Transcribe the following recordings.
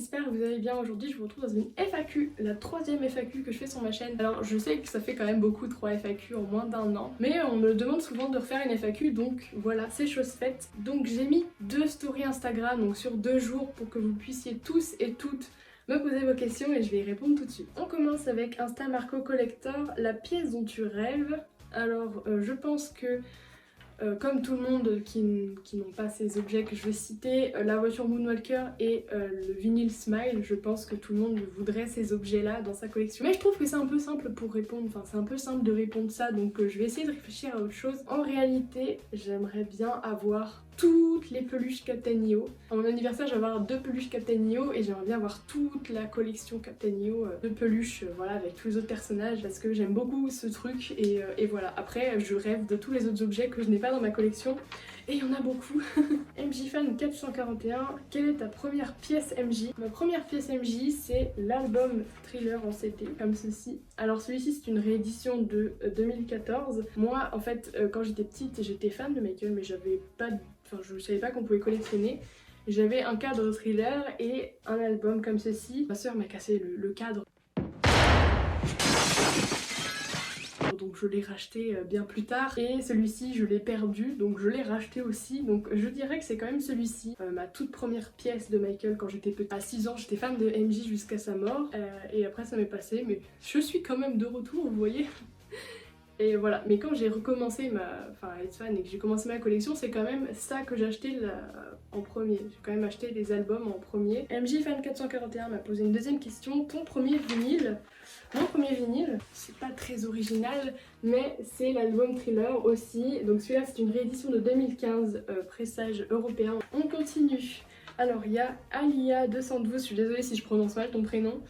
j'espère que vous allez bien. Aujourd'hui je vous retrouve dans une FAQ, la troisième FAQ que je fais sur ma chaîne. Alors je sais que ça fait quand même beaucoup 3 FAQ en moins d'un an, mais on me demande souvent de refaire une FAQ, donc voilà, c'est chose faite. Donc j'ai mis 2 stories Instagram, donc sur 2 jours, pour que vous puissiez tous et toutes me poser vos questions et je vais y répondre tout de suite. On commence avec Insta Marco Collector, la pièce dont tu rêves. Alors je pense que comme tout le monde qui n'ont pas ces objets que je vais citer, la voiture Moonwalker et le vinyle Smile, je pense que tout le monde voudrait ces objets-là dans sa collection. Mais je trouve que c'est un peu simple pour répondre, enfin c'est un peu simple de répondre ça, donc je vais essayer de réfléchir à autre chose. En réalité, j'aimerais bien avoir toutes les peluches Captain EO. À mon anniversaire, je vais avoir 2 peluches Captain EO et j'aimerais bien avoir toute la collection Captain EO de peluches, voilà, avec tous les autres personnages parce que j'aime beaucoup ce truc et voilà. Après, je rêve de tous les autres objets que je n'ai pas dans ma collection et il y en a beaucoup. MJ Fan 441, quelle est ta première pièce MJ? Ma première pièce MJ, c'est l'album Thriller en CD, comme ceci. Alors celui-ci, c'est une réédition de 2014. Moi, en fait, quand j'étais petite, j'étais fan de Michael, mais j'avais pas de... Enfin, je savais pas qu'on pouvait collectionner. J'avais un cadre Thriller et un album comme ceci. Ma soeur m'a cassé le cadre. Donc je l'ai racheté bien plus tard. Et celui-ci, je l'ai perdu, donc je l'ai racheté aussi. Donc je dirais que c'est quand même celui-ci. Ma toute première pièce de Michael quand j'étais petite. À 6 ans, j'étais fan de MJ jusqu'à sa mort. Et après, ça m'est passé. Mais je suis quand même de retour, vous voyez. Et voilà, mais quand j'ai recommencé à être fan et que j'ai commencé ma collection, c'est quand même ça que j'ai acheté en premier. J'ai quand même acheté les albums en premier. MJ Fan 441 m'a posé une deuxième question. Ton premier vinyle? Mon premier vinyle, c'est pas très original, mais c'est l'album Thriller aussi. Donc celui-là, c'est une réédition de 2015, pressage européen. On continue. Alors il y a Alia212, je suis désolée si je prononce mal ton prénom.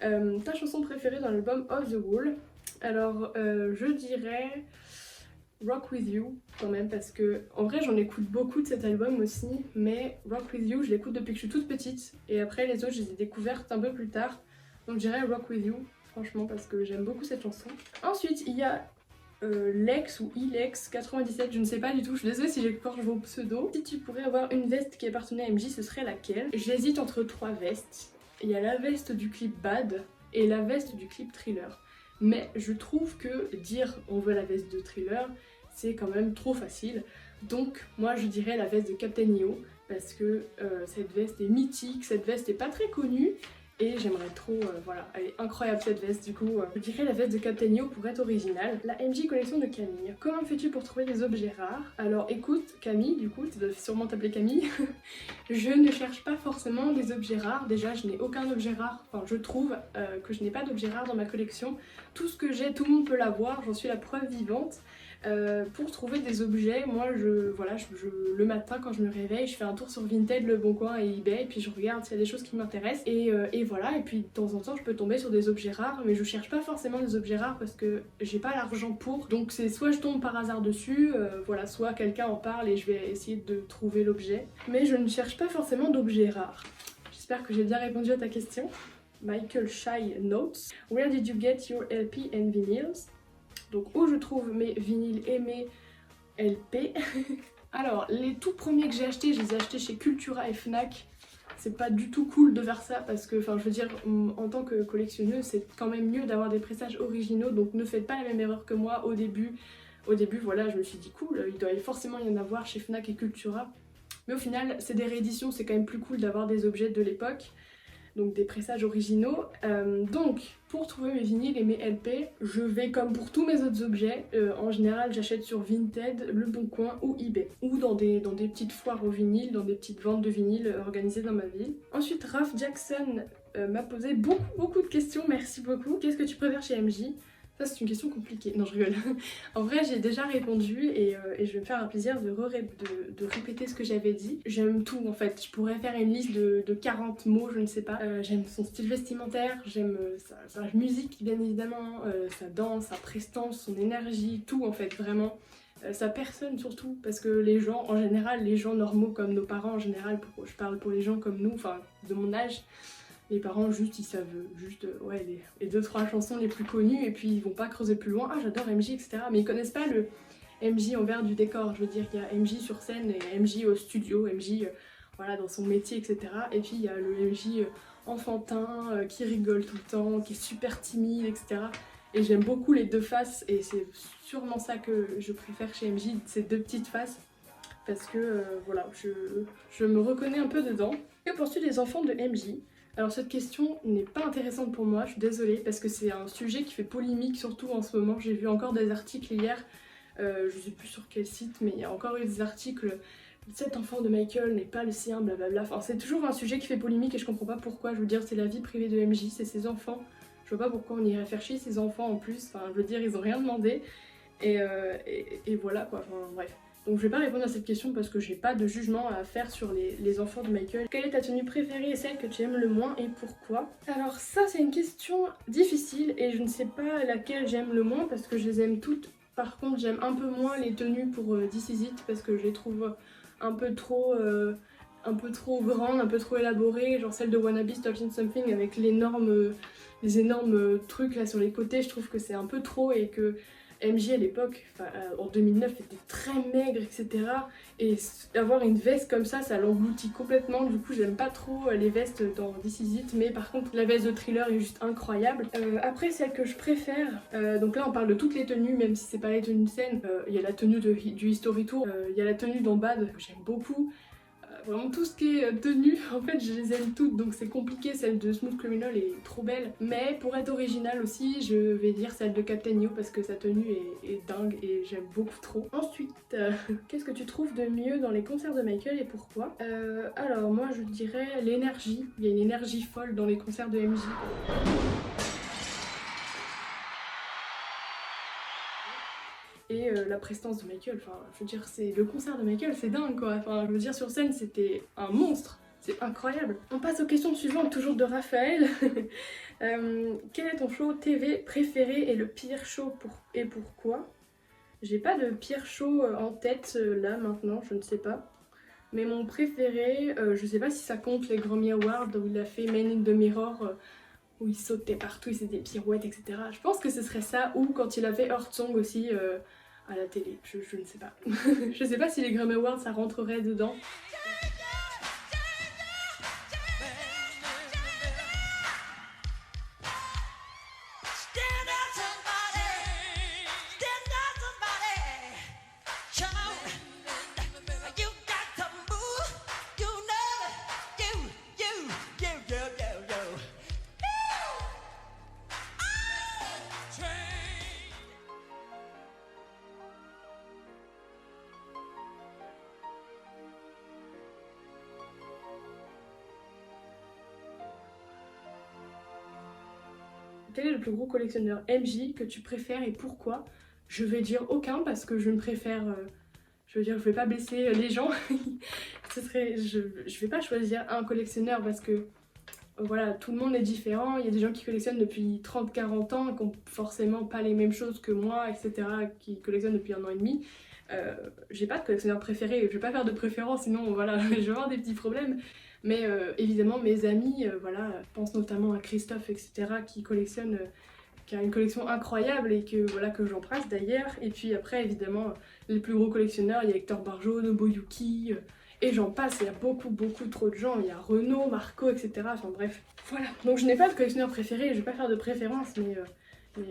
Ta chanson préférée dans l'album Off the Wall? Alors je dirais Rock With You quand même parce que en vrai j'en écoute beaucoup de cet album aussi, mais Rock With You je l'écoute depuis que je suis toute petite et après les autres je les ai découvertes un peu plus tard, donc je dirais Rock With You franchement parce que j'aime beaucoup cette chanson. Ensuite il y a Lex ou Ilex 97, je ne sais pas du tout, je suis désolée si j'écorche vos pseudos. Si tu pourrais avoir une veste qui appartenait à MJ, ce serait laquelle? J'hésite entre 3 vestes. Il y a la veste du clip Bad et la veste du clip Thriller. Mais je trouve que dire on veut la veste de Thriller, c'est quand même trop facile. Donc moi je dirais la veste de Captain EO parce que cette veste est mythique, cette veste est pas très connue et j'aimerais trop, voilà, elle est incroyable cette veste du coup. Je dirais la veste de Captain EO pour être originale. La MJ collection de Camille. Comment fais-tu pour trouver des objets rares? Alors écoute Camille, du coup tu dois sûrement t'appeler Camille. Je ne cherche pas forcément des objets rares. Déjà je n'ai aucun objet rare, enfin je trouve que je n'ai pas d'objet rare dans ma collection. Tout ce que j'ai, tout le monde peut l'avoir, j'en suis la preuve vivante. Pour trouver des objets, moi le matin quand je me réveille, je fais un tour sur Vinted, Le Bon Coin et eBay, et puis je regarde s'il y a des choses qui m'intéressent et voilà, et puis de temps en temps je peux tomber sur des objets rares, mais je cherche pas forcément des objets rares parce que j'ai pas l'argent pour, donc c'est soit je tombe par hasard dessus, voilà, soit quelqu'un en parle et je vais essayer de trouver l'objet, mais je ne cherche pas forcément d'objets rares. J'espère que j'ai bien répondu à ta question. Michael Shy Notes. Where did you get your LP and vinyls? Donc où je trouve mes vinyles et mes LP. Alors les tout premiers que j'ai achetés, je les ai achetés chez Cultura et Fnac. C'est pas du tout cool de faire ça parce que, enfin je veux dire, en tant que collectionneuse, c'est quand même mieux d'avoir des pressages originaux, donc ne faites pas la même erreur que moi au début. Au début, voilà, je me suis dit cool, il doit forcément y en avoir chez Fnac et Cultura. Mais au final, c'est des rééditions, c'est quand même plus cool d'avoir des objets de l'époque. Donc des pressages originaux. Donc pour trouver mes vinyles et mes LP, je vais comme pour tous mes autres objets, en général j'achète sur Vinted, Le Bon Coin ou eBay. Ou dans des petites foires au vinyle, dans des petites ventes de vinyles organisées dans ma ville. Ensuite Raph Jackson m'a posé beaucoup de questions, merci beaucoup. Qu'est-ce que tu préfères chez MJ? Ça c'est une question compliquée, non je rigole. En vrai j'ai déjà répondu et je vais me faire un plaisir de répéter ce que j'avais dit. J'aime tout en fait, je pourrais faire une liste de 40 mots, je ne sais pas. J'aime son style vestimentaire, j'aime sa musique bien évidemment, sa danse, sa prestance, son énergie, tout en fait vraiment. Sa personne surtout, parce que les gens en général, les gens normaux comme nos parents en général, je parle pour les gens comme nous, enfin de mon âge, les parents juste ils savent juste ouais, les 2-3 chansons les plus connues et puis ils vont pas creuser plus loin. Ah j'adore MJ etc. Mais ils connaissent pas le MJ envers du décor. Je veux dire qu'il y a MJ sur scène et MJ au studio, MJ voilà, dans son métier, etc. Et puis il y a le MJ enfantin, qui rigole tout le temps, qui est super timide, etc. Et j'aime beaucoup les deux faces, et c'est sûrement ça que je préfère chez MJ, ces deux petites faces, parce que voilà, je me reconnais un peu dedans. Que penses-tu des enfants de MJ? Alors cette question n'est pas intéressante pour moi, je suis désolée, parce que c'est un sujet qui fait polémique, surtout en ce moment. J'ai vu encore des articles hier, je sais plus sur quel site, mais il y a encore eu des articles, cet enfant de Michael n'est pas le sien, blablabla. Enfin, c'est toujours un sujet qui fait polémique et je comprends pas pourquoi. Je veux dire, c'est la vie privée de MJ, c'est ses enfants. Je vois pas pourquoi on irait faire chier ses enfants en plus. Enfin, je veux dire, ils ont rien demandé. Et voilà quoi, enfin bref. Donc je vais pas répondre à cette question parce que j'ai pas de jugement à faire sur les enfants de Michael. Quelle est ta tenue préférée et celle que tu aimes le moins et pourquoi? Alors ça c'est une question difficile et je ne sais pas laquelle j'aime le moins parce que je les aime toutes. Par contre j'aime un peu moins les tenues pour This Is It parce que je les trouve un peu trop grandes, un peu trop élaborées. Genre celle de Wannabe Starting Something avec les énormes trucs là sur les côtés, je trouve que c'est un peu trop et que MJ à l'époque, en 2009, était très maigre, etc. Et avoir une veste comme ça l'engloutit complètement. Du coup, j'aime pas trop les vestes dans This Is It, mais par contre, la veste de Thriller est juste incroyable. Après, celle que je préfère, donc là, on parle de toutes les tenues, même si c'est pas les tenues de scène. Il y a la tenue du History Tour, il y a la tenue dans Bad, que j'aime beaucoup. Vraiment tout ce qui est tenue, en fait je les aime toutes donc c'est compliqué. Celle de Smooth Criminal est trop belle, mais pour être originale aussi je vais dire celle de Captain You parce que sa tenue est dingue et j'aime beaucoup trop. Ensuite, qu'est-ce que tu trouves de mieux dans les concerts de Michael et pourquoi? Alors moi je dirais l'énergie, il y a une énergie folle dans les concerts de MJ. Et la prestance de Michael, enfin je veux dire c'est le concert de Michael, c'est dingue quoi, enfin je veux dire sur scène c'était un monstre, c'est incroyable. On passe aux questions suivantes, toujours de Raphaël. Quel est ton show TV préféré et le pire show et pourquoi? J'ai pas de pire show en tête là maintenant, je ne sais pas. Mais mon préféré, je sais pas si ça compte les Grammy Awards où il a fait Man in the Mirror, où il sautait partout, il faisait des pirouettes, etc. Je pense que ce serait ça, ou quand il a fait Heart Song aussi à la télé, je ne sais pas. Je sais pas si les Grammy Awards ça rentrerait dedans. Quel est le plus gros collectionneur MJ que tu préfères et pourquoi? Je vais dire aucun parce que je ne préfère... je veux dire, je vais pas blesser les gens. Je vais pas choisir un collectionneur parce que voilà, tout le monde est différent. Il y a des gens qui collectionnent depuis 30-40 ans, qui n'ont forcément pas les mêmes choses que moi, etc., qui collectionnent depuis 1 an et demi. J'ai pas de collectionneur préféré, je vais pas faire de préférence, sinon voilà, je vais avoir des petits problèmes. Mais évidemment, mes amis, voilà, je pense notamment à Christophe, etc., qui collectionne, qui a une collection incroyable et que voilà que j'embrasse d'ailleurs. Et puis après, évidemment, les plus gros collectionneurs, il y a Hector Barjot, Nobuyuki, et j'en passe, il y a beaucoup trop de gens. Il y a Renaud, Marco, etc. Enfin bref, voilà. Donc je n'ai pas de collectionneur préféré, je vais pas faire de préférence, mais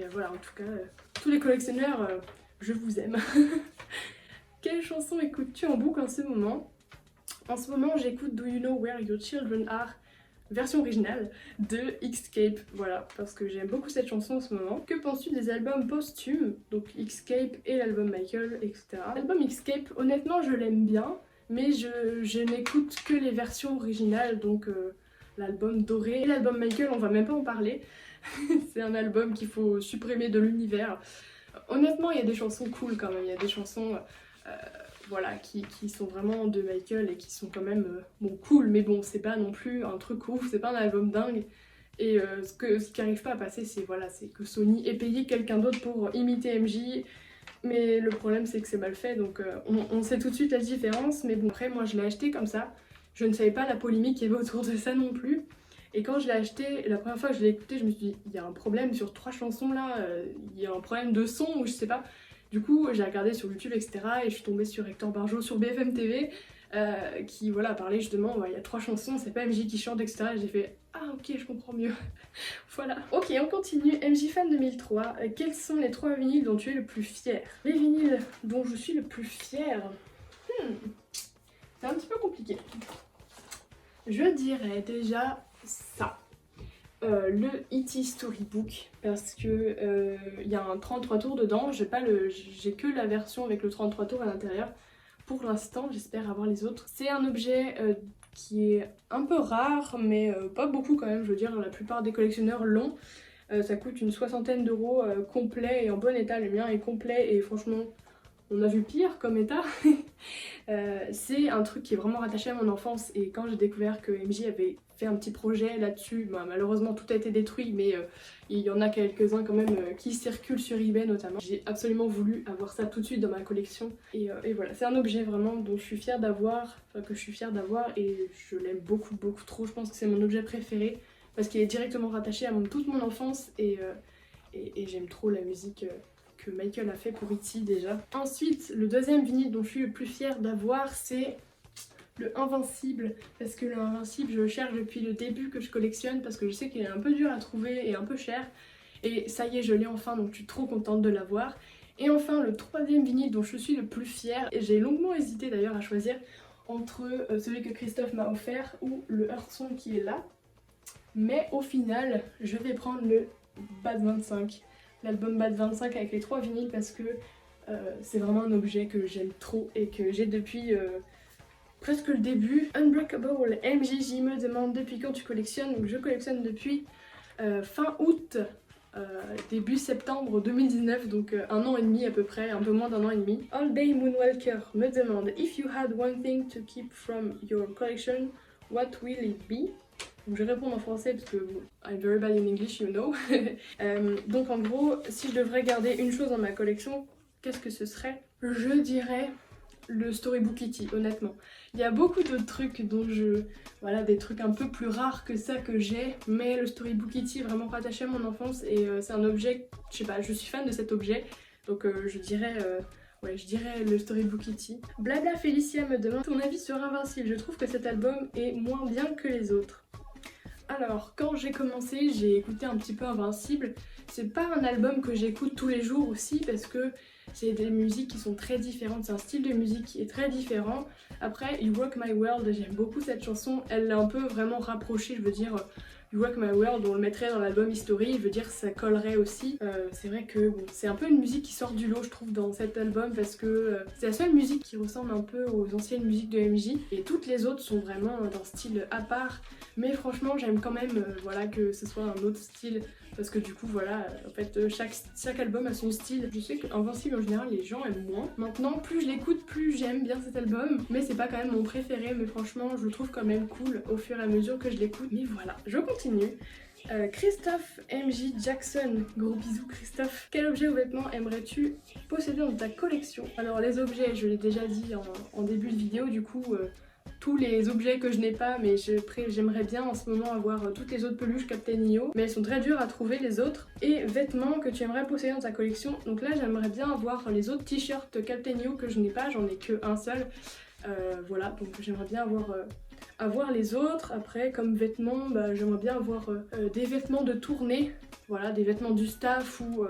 voilà, en tout cas, tous les collectionneurs, je vous aime. Quelle chanson écoutes-tu en boucle en ce moment? En ce moment, j'écoute Do You Know Where Your Children Are, version originale de Xscape, voilà, parce que j'aime beaucoup cette chanson en ce moment. Que penses-tu des albums posthumes, donc Xscape et l'album Michael, etc. L'album Xscape, honnêtement, je l'aime bien, mais je n'écoute que les versions originales, donc l'album doré. Et l'album Michael, on va même pas en parler, c'est un album qu'il faut supprimer de l'univers. Honnêtement, il y a des chansons cool quand même, il y a des chansons... voilà, qui sont vraiment de Michael et qui sont quand même bon, cool, mais bon, c'est pas non plus un truc ouf, c'est pas un album dingue. Et ce qui arrive pas à passer, c'est voilà, c'est que Sony ait payé quelqu'un d'autre pour imiter MJ, mais le problème c'est que c'est mal fait, donc on sait tout de suite la différence. Mais bon, après, moi je l'ai acheté comme ça, je ne savais pas la polémique qu'il y avait autour de ça non plus. Et quand je l'ai acheté, la première fois que je l'ai écouté, je me suis dit, il y a un problème sur 3 chansons là, il y a un problème de son ou je sais pas. Du coup, j'ai regardé sur YouTube, etc. et je suis tombée sur Hector Barjot sur BFM TV. qui voilà parlait justement, il y a 3 chansons, c'est pas MJ qui chante, etc. Et j'ai fait ah ok, je comprends mieux. Voilà. Ok, on continue. MJ Fan 2003, quels sont les 3 vinyles dont tu es le plus fier? Les vinyles dont je suis le plus fier, c'est un petit peu compliqué. Je dirais déjà ça. Le E.T. Storybook, parce que y a un 33 tours dedans, j'ai que la version avec le 33 tours à l'intérieur. Pour l'instant, j'espère avoir les autres. C'est un objet qui est un peu rare, mais pas beaucoup quand même, je veux dire, la plupart des collectionneurs l'ont. Ça coûte une 60aine d'euros complet et en bon état, le mien est complet et franchement, on a vu pire comme état. C'est un truc qui est vraiment rattaché à mon enfance et quand j'ai découvert que MJ avait fait un petit projet là-dessus, bah, malheureusement tout a été détruit mais il y en a quelques-uns quand même qui circulent sur eBay notamment. J'ai absolument voulu avoir ça tout de suite dans ma collection et voilà, c'est un objet vraiment dont je suis fière d'avoir, et je l'aime beaucoup trop, je pense que c'est mon objet préféré parce qu'il est directement rattaché à toute mon enfance et j'aime trop la musique que Michael a fait pour E.T. déjà. Ensuite, le deuxième vinyle dont je suis le plus fière d'avoir, c'est le Invincible, parce que le Invincible, je le cherche depuis le début que je collectionne, parce que je sais qu'il est un peu dur à trouver et un peu cher, et ça y est, je l'ai enfin, donc je suis trop contente de l'avoir. Et enfin, le troisième vinyle dont je suis le plus fière, et j'ai longuement hésité d'ailleurs à choisir entre celui que Christophe m'a offert ou le Hearthsong qui est là, mais au final, je vais prendre le Bad 25. L'album Bad 25 avec les 3 vinyles parce que c'est vraiment un objet que j'aime trop et que j'ai depuis presque le début. Unbreakable MJJ me demande depuis quand tu collectionnes, donc je collectionne depuis fin août, début septembre 2019, donc 1 an et demi à peu près, un peu moins d'1 an et demi. All Day Moonwalker me demande if you had one thing to keep from your collection, what will it be? Donc je vais répondre en français parce que I'm very bad in English, you know. Donc en gros, si je devrais garder une chose dans ma collection, qu'est-ce que ce serait? Je dirais le Storybook E.T., honnêtement. Il y a beaucoup d'autres trucs dont voilà, des trucs un peu plus rares que ça que j'ai, mais le Storybook E.T. est vraiment rattaché à mon enfance et c'est un objet, je sais pas, je suis fan de cet objet, donc je dirais... Ouais, je dirais le Storybook E.T. Blabla Félicia me demande ton avis sur Invincible. Je trouve que cet album est moins bien que les autres. Alors, quand j'ai commencé, j'ai écouté un petit peu Invincible. C'est pas un album que j'écoute tous les jours aussi parce que c'est des musiques qui sont très différentes. C'est un style de musique qui est très différent. Après, You Rock My World, j'aime beaucoup cette chanson. Elle l'a un peu vraiment rapprochée, je veux dire... You Rock My World, on le mettrait dans l'album History, je veux dire ça collerait aussi. C'est vrai que bon, c'est un peu une musique qui sort du lot je trouve dans cet album parce que c'est la seule musique qui ressemble un peu aux anciennes musiques de MJ et toutes les autres sont vraiment d'un style à part. Mais franchement j'aime quand même voilà, que ce soit un autre style parce que du coup voilà, en fait chaque album a son style. Je sais qu'Invincible en général les gens aiment moins. Maintenant plus je l'écoute plus j'aime bien cet album, mais c'est pas quand même mon préféré, mais franchement je le trouve quand même cool au fur et à mesure que je l'écoute. Mais voilà, je continue. Christophe MJ Jackson, gros bisous Christophe. Quel objet ou vêtement aimerais-tu posséder dans ta collection? Alors les objets, je l'ai déjà dit en début de vidéo, du coup tous les objets que je n'ai pas, mais j'aimerais bien en ce moment avoir toutes les autres peluches Captain EO, mais elles sont très dures à trouver les autres. Et vêtements que tu aimerais posséder dans ta collection, donc là j'aimerais bien avoir les autres t-shirts Captain EO que je n'ai pas, j'en ai qu'un seul. Voilà, donc j'aimerais bien avoir les autres. Après comme vêtements, bah, j'aimerais bien avoir des vêtements de tournée, voilà, des vêtements du staff ou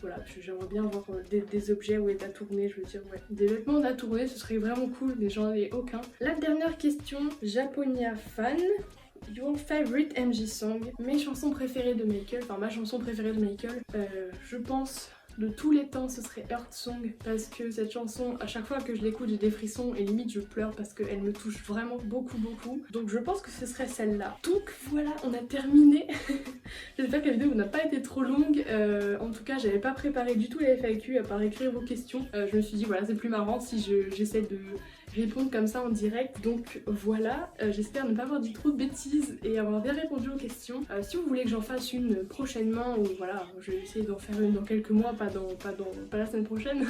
voilà, j'aimerais bien avoir des objets ouais, à tourner, je veux dire, ouais. Des vêtements à tourner, ce serait vraiment cool, mais j'en ai aucun. La dernière question, Japonia Fan. Your favorite MJ song? Mes chansons préférées de Michael, enfin ma chanson préférée de Michael, je pense... De tous les temps, ce serait Hearthsong parce que cette chanson, à chaque fois que je l'écoute, j'ai des frissons et limite je pleure parce qu'elle me touche vraiment beaucoup. Donc je pense que ce serait celle-là. Donc voilà, on a terminé. J'espère que la vidéo n'a pas été trop longue. En tout cas, j'avais pas préparé du tout les FAQ à part écrire vos questions. Je me suis dit voilà, c'est plus marrant si j'essaie de répondre comme ça en direct. Donc voilà, j'espère ne pas avoir dit trop de bêtises et avoir bien répondu aux questions. Si vous voulez que j'en fasse une prochainement, ou voilà, je vais essayer d'en faire une dans quelques mois, pas la semaine prochaine,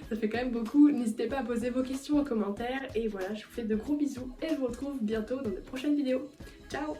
ça fait quand même beaucoup. N'hésitez pas à poser vos questions en commentaire et voilà, je vous fais de gros bisous et je vous retrouve bientôt dans de prochaines vidéos. Ciao!